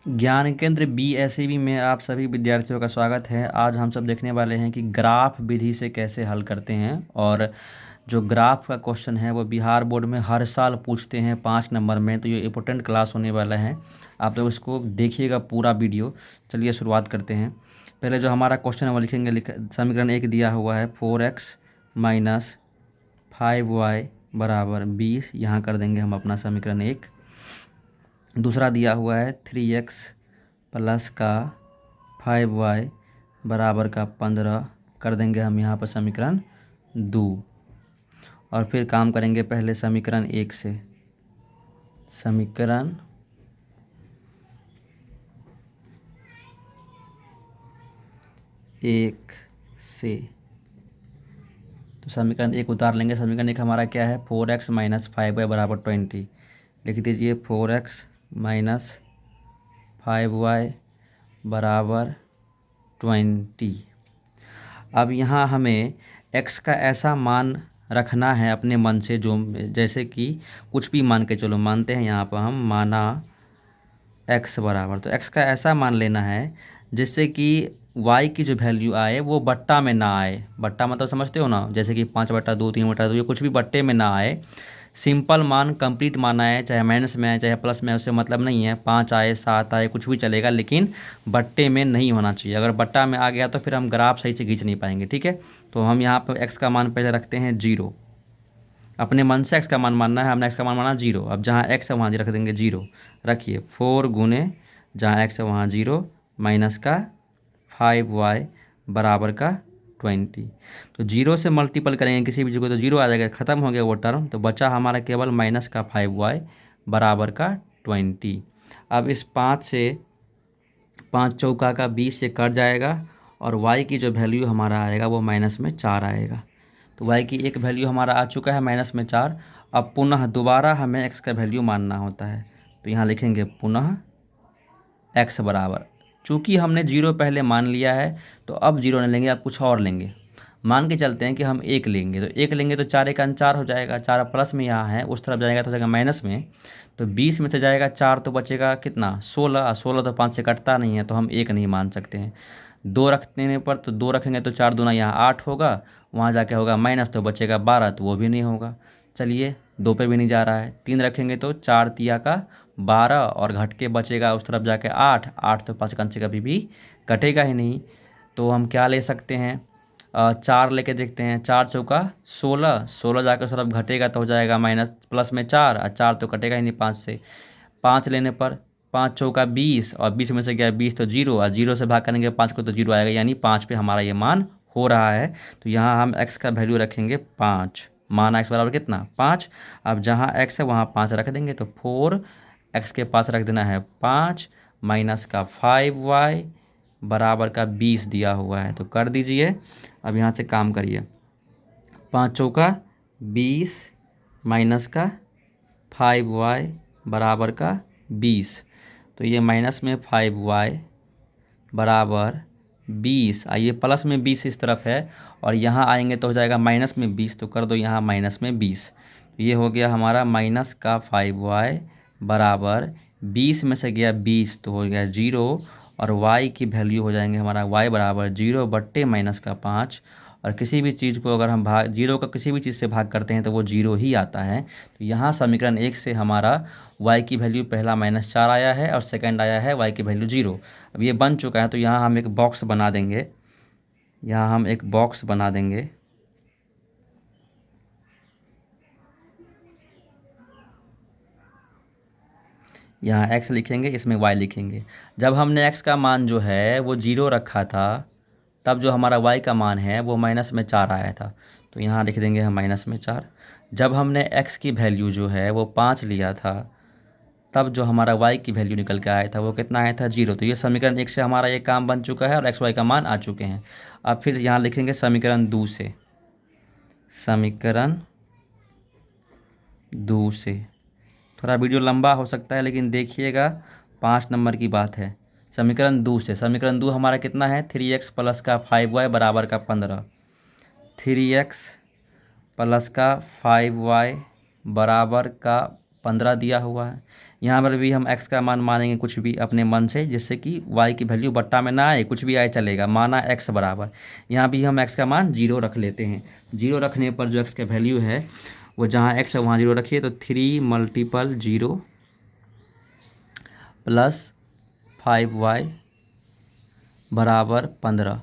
ज्ञान केंद्र BSEB में आप सभी विद्यार्थियों का स्वागत है। आज हम सब देखने वाले हैं कि ग्राफ विधि से कैसे हल करते हैं। और जो ग्राफ का क्वेश्चन है वो बिहार बोर्ड में हर साल पूछते हैं 5 नंबर में, तो ये इम्पोर्टेंट क्लास होने वाला है। आप लोग इसको देखिएगा पूरा वीडियो। चलिए शुरुआत करते हैं। पहले जो हमारा क्वेश्चन है वो लिखेंगे। समीकरण 1 दिया हुआ है 4x माइनस 5y बराबर 20। यहाँ कर देंगे हम अपना समीकरण 1। दूसरा दिया हुआ है 3x प्लस का 5y बराबर का 15। कर देंगे हम यहाँ पर समीकरण 2। और फिर काम करेंगे पहले समीकरण 1 से। समीकरण 1 से तो समीकरण 1 उतार लेंगे। समीकरण 1 हमारा क्या है? 4x माइनस 5y बराबर 20। लिख दीजिए 4x माइनस 5y बराबर 20। अब यहाँ हमें x का ऐसा मान रखना है अपने मन से, जो जैसे कि कुछ भी मान के चलो, मानते हैं यहाँ पर हम माना x बराबर, तो x का ऐसा मान लेना है जिससे कि y की जो वैल्यू आए वो बट्टा में ना आए। बट्टा मतलब समझते हो ना, जैसे कि 5/2, 3/2, ये कुछ भी बट्टे में ना आए। सिंपल मान, कंप्लीट मान आए, चाहे माइनस में आए चाहे प्लस में आए, उससे मतलब नहीं है। 5 आए 7 आए कुछ भी चलेगा, लेकिन बट्टे में नहीं होना चाहिए। अगर बट्टा में आ गया तो फिर हम ग्राफ सही से खींच नहीं पाएंगे। ठीक है, तो हम यहाँ पर x का मान पहले रखते हैं 0। अपने मन से x का मान मानना है, हमने x का मान माना 0। अब जहाँ x है वहाँ रख देंगे 0। रखिए 4 गुने जहाँ x है वहाँ 0 माइनस का 5y बराबर का 20। तो 0 से मल्टीपल करेंगे किसी भी जगह तो 0 आ जाएगा, ख़त्म हो गया वो टर्म। तो बचा हमारा केवल माइनस का 5y बराबर का 20। अब इस 5 से 5 चौका का 20 से कट जाएगा, और y की जो वैल्यू हमारा आएगा वो माइनस में 4 आएगा। तो y की एक वैल्यू हमारा आ चुका है माइनस में 4। अब पुनः दोबारा हमें x का वैल्यू मानना होता है, तो यहाँ लिखेंगे पुनः x बराबर, चूँकि हमने 0 पहले मान लिया है तो अब 0 नहीं लेंगे, अब कुछ और लेंगे। मान के चलते हैं कि हम 1 लेंगे, तो 1 लेंगे तो 4 1 4 हो जाएगा। 4 प्लस में यहाँ है, उस तरफ जाएगा तो हो जाएगा माइनस में। तो 20 में से जाएगा 4 तो बचेगा कितना? 16। 16 तो 5 से कटता नहीं है, तो हम 1 नहीं मान सकते हैं। 2 रखने पर तो 2 रखेंगे तो 4 दूना यहाँ 8 होगा, वहाँ जाके होगा माइनस, तो बचेगा 12, तो वो भी नहीं होगा। चलिए 2 पे भी नहीं जा रहा है। 3 रखेंगे तो 4 तिया का 12, और घट के बचेगा उस तरफ जाके 8। 8 तो 5 कंचे कभी भी कटेगा ही नहीं। तो हम क्या ले सकते हैं? 4 लेके देखते हैं। 4 चौका 16, 16 जाकर उस तरफ घटेगा तो हो जाएगा माइनस प्लस में 4, और 4 तो कटेगा ही नहीं 5 से। 5 लेने पर 5 चौका 20, और 20 में से गया 20 तो 0, और 0 से भाग करेंगे 5 को तो 0 आएगा, यानी 5 पे हमारा ये मान हो रहा है। तो यहाँ हम x का वैल्यू रखेंगे 5। मान x बराबर कितना? 5। अब जहाँ x है वहाँ 5 रख देंगे, तो 4x के पास रख देना है 5 माइनस का 5y बराबर का 20 दिया हुआ है, तो कर दीजिए। अब यहाँ से काम करिए। 5 चौका 20 माइनस का 5y बराबर का 20, तो ये माइनस में 5y बराबर 20। आइए प्लस में 20 इस तरफ है, और यहाँ आएंगे तो हो जाएगा माइनस में 20, तो कर दो यहाँ माइनस में 20। तो ये हो गया हमारा माइनस का 5y बराबर 20 में से गया 20 तो हो गया 0, और y की वैल्यू हो जाएंगे हमारा y बराबर 0 बट्टे माइनस का 5। और किसी भी चीज़ को अगर हम भाग 0 का किसी भी चीज़ से भाग करते हैं तो वो 0 ही आता है। तो यहाँ समीकरण 1 से हमारा y की वैल्यू पहला -4 आया है, और सेकंड आया है y की वैल्यू 0। अब ये बन चुका है, तो यहाँ हम एक बॉक्स बना देंगे। यहाँ हम एक बॉक्स बना देंगे। यहाँ x लिखेंगे, इसमें y लिखेंगे। जब हमने x का मान जो है वो 0 रखा था, तब जो हमारा y का मान है वो -4 आया था, तो यहाँ लिख देंगे हम -4। जब हमने x की वैल्यू जो है वो 5 लिया था, तब जो हमारा y की वैल्यू निकल के आया था वो कितना आया था? 0। तो ये समीकरण 1 से हमारा ये काम बन चुका है, और x y का मान आ चुके हैं। अब फिर यहाँ लिखेंगे समीकरण 2 से। समीकरण 2 से थोड़ा वीडियो लंबा हो सकता है, लेकिन देखिएगा 5 नंबर की बात है। समीकरण 2 से, समीकरण 2 हमारा कितना है? 3x प्लस का 5y बराबर का 15। 3x प्लस का 5y बराबर का 15 दिया हुआ है। यहाँ पर भी हम x का मान मानेंगे कुछ भी अपने मन से, जिससे कि y की वैल्यू बट्टा में ना आए, कुछ भी आए चलेगा। माना x बराबर, यहाँ भी हम x का मान 0 रख लेते हैं। 0 रखने पर जो x का वैल्यू है वो जहाँ x है वहाँ 0 रखिए, तो 3 मल्टीपल 0 प्लस 5y बराबर 15।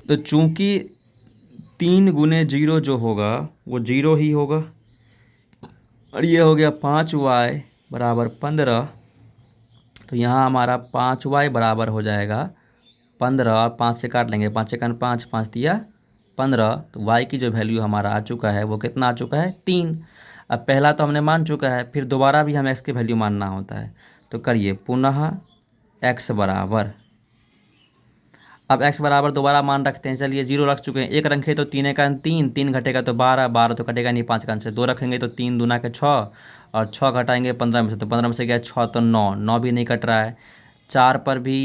तो चूँकि 3 गुने 0 जो होगा वो 0 ही होगा, और ये हो गया 5y बराबर 15। तो यहाँ हमारा 5y बराबर हो जाएगा 15, और 5 से काट लेंगे, 5 से 5, 5 दिया 15। तो y की जो वैल्यू हमारा आ चुका है वो कितना आ चुका है, 3। अब पहला तो हमने मान चुका है, फिर दोबारा भी हमें x की वैल्यू मानना होता है। तो करिए पुनः x बराबर, अब x बराबर दोबारा मान रखते हैं। चलिए 0 रख चुके हैं, 1 रखें तो 3 का 3, 3 घटेगा तो 12, 12 तो कटेगा नहीं 5 का अंश से, 2 रखेंगे तो 3 दूना के 6, और 6 घटाएंगे 15 में से, तो 15 में से गया 6 तो 9, 9 भी नहीं कट रहा है, 4 पर भी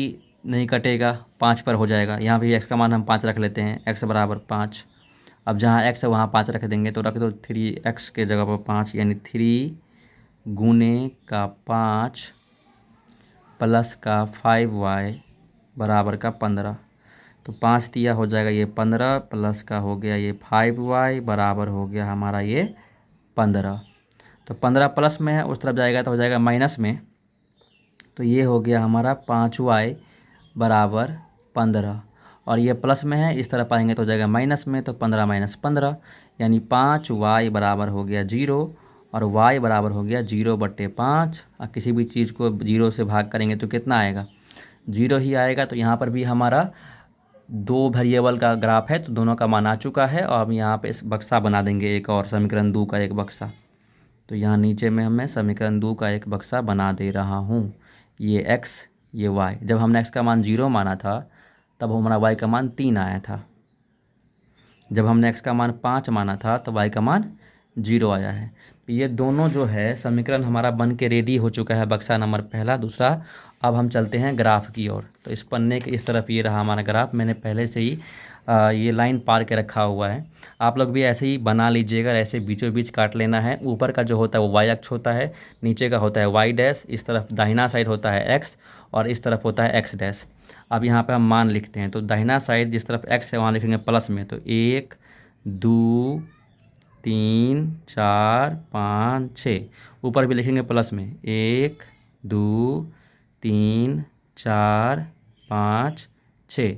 नहीं कटेगा, 5 पर हो जाएगा। यहाँ भी x का मान हम 5 रख लेते हैं, x बराबर 5। अब जहाँ x है वहाँ 5 रख देंगे, तो रख दो 3x के जगह पर 5, यानी 3 गुने का 5 प्लस का 5y बराबर का 15। तो 5 दिया हो जाएगा ये 15, प्लस का हो गया ये 5y बराबर हो गया हमारा ये 15। तो 15 प्लस में है, उस तरफ जाएगा तो हो जाएगा माइनस में। तो ये हो गया हमारा 5y बराबर 15, और ये प्लस में है, इस तरफ आएंगे तो हो जाएगा माइनस में। तो 15 माइनस 15 यानी 5y बराबर हो गया 0, और y बराबर हो गया 0/5। और किसी भी चीज़ को 0 से भाग करेंगे तो कितना आएगा, 0 ही आएगा। तो यहाँ पर भी हमारा 2 वेरिएबल का ग्राफ है, तो दोनों का मान आ चुका है। और अब यहाँ पे इस बक्सा बना देंगे एक और, समीकरण 2 का एक बक्सा। तो यहाँ नीचे में मैं समीकरण 2 का एक बक्सा बना दे रहा हूँ। ये x, ये y। जब हमने x का मान 0 माना था तब हमारा y का मान 3 आया था। जब हमने x का मान 5 माना था तो y का मान 0 आया है। तो ये दोनों जो है समीकरण हमारा बन के रेडी हो चुका है, बक्सा नंबर पहला। दूसरा, अब हम चलते हैं ग्राफ की ओर। तो इस पन्ने के इस तरफ ये रहा हमारा ग्राफ। मैंने पहले से ही ये लाइन पार के रखा हुआ है। आप लोग भी ऐसे ही बना लीजिएगा, ऐसे बीचों बीच काट लेना है। ऊपर का जो होता है वो वाई अक्ष होता है, नीचे का होता है वाई डैश, इस तरफ दाहिना साइड होता है एक्स, और इस तरफ होता है एक्स डैश। अब यहाँ पे हम मान लिखते हैं, तो दाहिना साइड जिस तरफ एक्स है वहाँ लिखेंगे प्लस में। तो 1 2 3 4 5 6, ऊपर भी लिखेंगे प्लस में 1 2 3 4 5 6।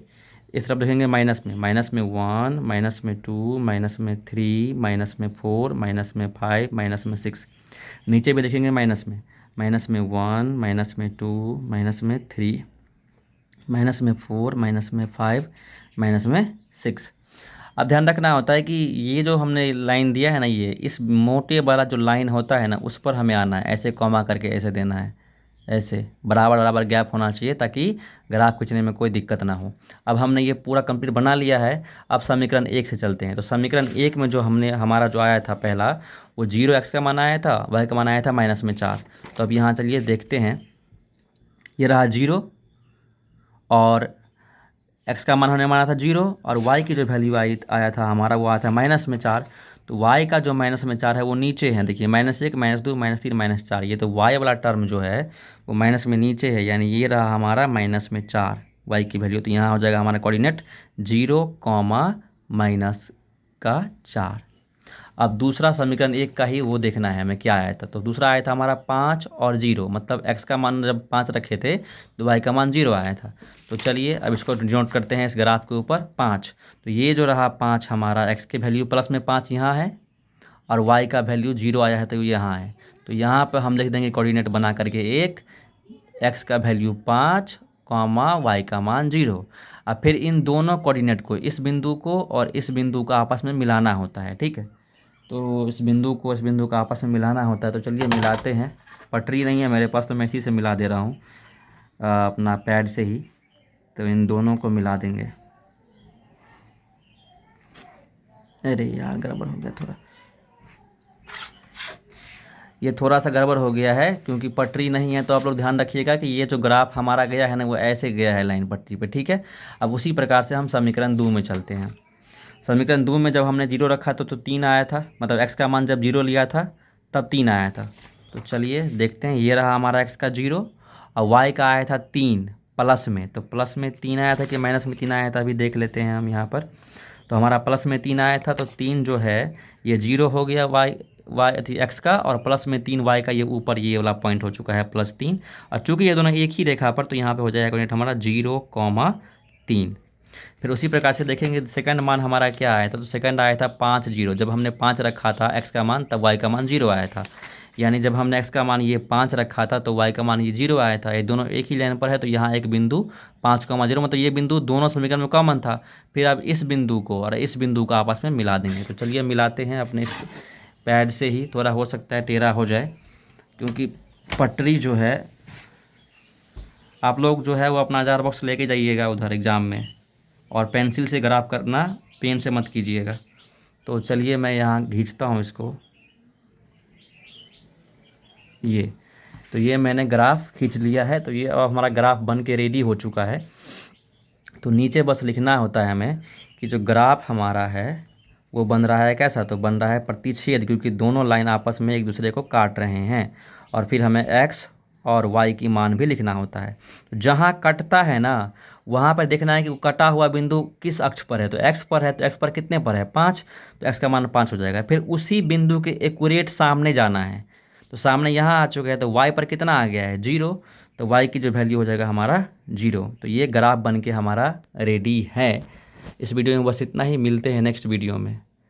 इस तरफ लिखेंगे माइनस में 1, माइनस में 2, माइनस में 3, माइनस में 4, माइनस में 5, माइनस में 6। नीचे भी लिखेंगे माइनस में 1, माइनस में 2, माइनस में 3, माइनस में 4, माइनस में 5, माइनस में 6। अब ध्यान रखना होता है कि ये जो हमने लाइन दिया है ना, ये इस मोटे वाला जो लाइन होता है ना उस पर हमें आना है, ऐसे कॉमा करके ऐसे देना है, ऐसे बराबर बराबर गैप होना चाहिए ताकि ग्राफ खींचने में कोई दिक्कत ना हो। अब हमने ये पूरा कंप्लीट बना लिया है। अब समीकरण 1 से चलते हैं। तो समीकरण 1 में जो हमारा जो आया था पहला, वो 0x का मान आया था, y का मान आया था -4। तो अब यहाँ चलिए देखते हैं, ये रहा 0, और x का मान हमने माना था 0, और y की जो वैल्यू आया था हमारा वो आया था -4। तो y का जो -4 है वो नीचे है, देखिए -1, -2, -3, -4। ये तो y वाला टर्म जो है वो माइनस में नीचे है, यानी ये रहा हमारा -4 y की वैल्यू। तो यहाँ हो जाएगा हमारा कोऑर्डिनेट 0, -4। अब दूसरा समीकरण 1 का ही वो देखना है हमें क्या आया था। तो दूसरा आया था हमारा 5 और 0, मतलब x का मान जब 5 रखे थे तो y का मान 0 आया था। तो चलिए अब इसको डिनोट करते हैं इस ग्राफ के ऊपर 5। तो ये जो रहा 5 हमारा, x की वैल्यू प्लस में 5 यहाँ है, और y का वैल्यू 0 आया है तो यहाँ है। तो यहाँ पर हम लिख देंगे कोऑर्डिनेट बना करके 1, x का वैल्यू 5, y का मान 0। अब फिर इन दोनों कोऑर्डिनेट को, इस बिंदु को और इस बिंदु को आपस में मिलाना होता है, ठीक है। तो इस बिंदु को इस बिंदु का आपस में मिलाना होता है। तो चलिए मिलाते हैं। पटरी नहीं है मेरे पास तो मैं इसी से मिला दे रहा हूँ, अपना पैड से ही। तो इन दोनों को मिला देंगे। अरे यार गड़बड़ हो गया थोड़ा, ये थोड़ा सा गड़बड़ हो गया है क्योंकि पटरी नहीं है। तो आप लोग ध्यान रखिएगा कि ये जो ग्राफ हमारा गया है ना वो ऐसे गया है लाइन पटरी पे, ठीक है। अब उसी प्रकार से हम समीकरण 2 में चलते हैं। समीकरण 2 में जब हमने 0 रखा तो 3 आया था, मतलब x का मान जब 0 लिया था तब 3 आया था। तो चलिए देखते हैं, ये रहा हमारा x का 0 और y का आया था 3 प्लस में। तो प्लस में 3 आया था कि माइनस में 3 आया था, अभी देख लेते हैं हम यहाँ पर। तो हमारा प्लस में 3 आया था, तो 3 जो है ये 0 हो गया x का, और प्लस में 3 y का ये ऊपर ये वाला पॉइंट हो चुका है +3। और चूंकि ये दोनों एक ही रेखा पर, तो यहाँ पे हो जाएगा कोऑर्डिनेट हमारा 0,3। फिर उसी प्रकार से देखेंगे सेकंड मान हमारा क्या आया था। तो सेकंड आया था 5 0। जब हमने 5 रखा था x का मान, तब y का मान 0 आया था। यानी जब हमने x का मान ये 5 रखा था तो y का मान ये 0 आया था। ये दोनों एक ही लाइन पर है, तो यहाँ एक बिंदु 5,0, मतलब ये बिंदु दोनों समीकरण में कॉमन था। फिर अब इस बिंदु को और इस बिंदु को आपस में मिला देंगे। तो चलिए मिलाते हैं अपने इस पैड से ही, थोड़ा हो सकता है टेढ़ा हो जाए, क्योंकि पटरी जो है, आप लोग जो है वो अपना जार बॉक्स लेके जाइएगा उधर एग्ज़ाम में, और पेंसिल से ग्राफ करना, पेन से मत कीजिएगा। तो चलिए मैं यहाँ खींचता हूँ इसको, ये तो ये मैंने ग्राफ खींच लिया है। तो ये अब हमारा ग्राफ बन के रेडी हो चुका है। तो नीचे बस लिखना होता है हमें कि जो ग्राफ हमारा है वो बन रहा है कैसा, तो बन रहा है प्रतिच्छेद, क्योंकि दोनों लाइन आपस में एक दूसरे को काट रहे हैं। और फिर हमें x और y की मान भी लिखना होता है। तो जहाँ कटता है ना, वहाँ पर देखना है कि वो कटा हुआ बिंदु किस अक्ष पर है। तो x पर है, तो x पर कितने पर है, 5, तो x का मान 5 हो जाएगा। फिर उसी बिंदु के एक्यूरेट सामने जाना है। तो सामने यहाँ आ चुके हैं, तो y पर कितना आ गया है, 0। तो y की जो वैल्यू हो जाएगा हमारा 0। तो ये ग्राफ बन के हमारा रेडी है। इस वीडियो में बस इतना ही, मिलते हैं नेक्स्ट वीडियो में।